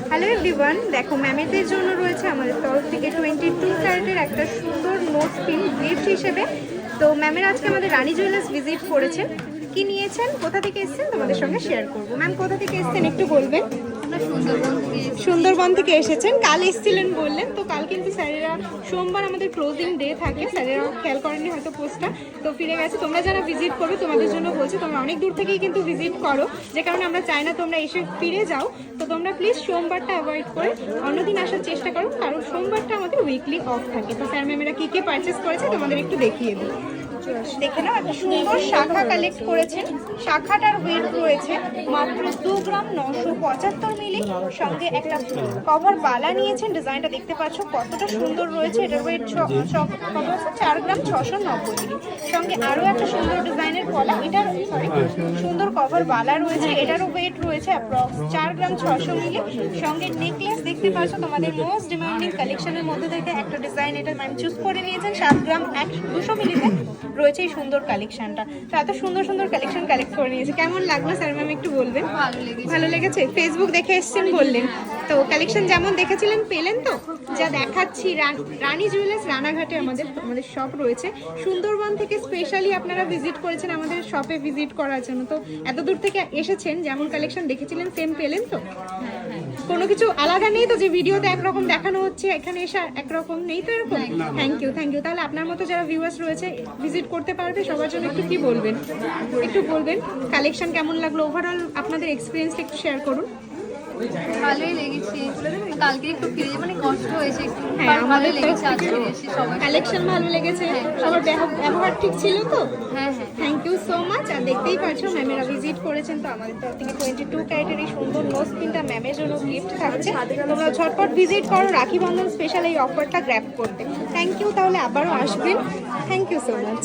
Hello everyone, দেখো ম্যামেদের জন্য রয়েছে আমাদের তরফ থেকে 22 ক্যারেটের একটা সুন্দর নোট পিন গিফট হিসেবে। তো ম্যামের আজকে আমাদের রানী জুয়েলার্স ভিজিট করেছেন। কি নিয়েছেন, কোথা থেকে এসেছেন তোমাদের সঙ্গে শেয়ার করবো। ম্যাম কোথা থেকে এসেছেন একটু বলবেন? সুন্দরবন থেকে এসেছেন, কাল এসেছিলেন বললেন। তো কাল কিন্তু স্যারেরা সোমবার আমাদের ক্লোজিং ডে থাকে, স্যারেরা খেয়াল করেননি হয়তো পোস্টটা, তো ফিরে গেছে। তোমরা যারা ভিজিট করবে তোমাদের জন্য বলছি, তোমরা অনেক দূর থেকেই কিন্তু ভিজিট করো, যে কারণে আমরা চাই না তোমরা এসে ফিরে যাও। তো তোমরা প্লিজ সোমবারটা অ্যাভয়েড করে অন্যদিন আসার চেষ্টা করো, কারণ সোমবারটা আমাদের উইকলি অফ থাকে। তো স্যার ম্যামেরা কী কী পারচেস করেছে তোমাদের একটু দেখিয়ে দিই। দেখে নাও, একটা সুন্দর শাখা কালেক্ট করেছেন। শাখাটার ওয়েট রয়েছে মাত্র 2 গ্রাম 975 মিলি। সঙ্গে একটা কভার বালা নিয়েছেন, ডিজাইনটা দেখতে পাচ্ছ কতটা সুন্দর রয়েছে। এটার ওয়েট 4 গ্রাম 690 মিলি। সঙ্গে আরও একটা সুন্দর ডিজাইনের কলা, এটার সুন্দর কভার বালা রয়েছে, এটারও ওয়েট রয়েছে অ্যাপ্রক্স 4 গ্রাম 600 মিলি। সঙ্গে নেকলেস দেখতে পাচ্ছ, তোমাদের মোস্ট ডিমান্ডিং কালেকশনের মধ্যে থেকে একটা ডিজাইন এটা ম্যাম চুজ করে নিয়েছেন। 7 গ্রাম 200 মিলিতে রয়েছে এই সুন্দর কালেকশনটা। তো এত সুন্দর সুন্দর কালেকশন কালেক্ট করে নিয়েছে, কেমন লাগলো স্যার ম্যাম একটু বলবেন? ভালো লেগেছে, ফেসবুক দেখে এসেছেন বললেন, তো কালেকশন যেমন দেখেছিলেন পেলেন তো? যা দেখাচ্ছি, রানী জুয়েলার্স রানাঘাটে আমাদের শপ রয়েছে। সুন্দরবন থেকে স্পেশালি আপনারা ভিজিট করেছেন আমাদের শপে ভিজিট করার জন্য, তো এত দূর থেকে এসেছেন, যেমন কালেকশন দেখেছিলেন সেম পেলেন তো? কোনো কিছু আলাদা নেই তো, যে ভিডিওতে একরকম দেখানো হচ্ছে এখানে এসে একরকম নেই তো এরকম? Thank you. তাহলে আপনার মতো যারা ভিউয়ার্স রয়েছে ভিজিট করতে পারবে, সবার জন্য একটু কি বলবেন, একটু বলবেন কালেকশন কেমন লাগলো, ওভারঅল আপনাদের এক্সপিরিয়েন্সটা একটু শেয়ার করুন। ভালোই লেগেছে, কালকে একটু ফিরে মানে কষ্ট হয়েছে একটু, আমাদের লেগেছে আজকে এসে সবাই কালেকশন ভালো লেগেছে, সবার ব্যবহার ঠিক ছিল তো? হ্যাঁ। Thank you so much. আর দেখতেই পাচ্ছ ম্যামেরা ভিজিট করেছেন, তো আমাদের তরফ থেকে 22 ক্যারেটের এই সুন্দর নোজ পিনটা ম্যামের জন্য গিফট থাকছে। তোমরা ঝটপট ভিজিট করো রাখি বন্ধন স্পেশাল এই অফারটা গ্র্যাব করতে। থ্যাংক ইউ, তাহলে আবারও আসবেন। Thank you so much.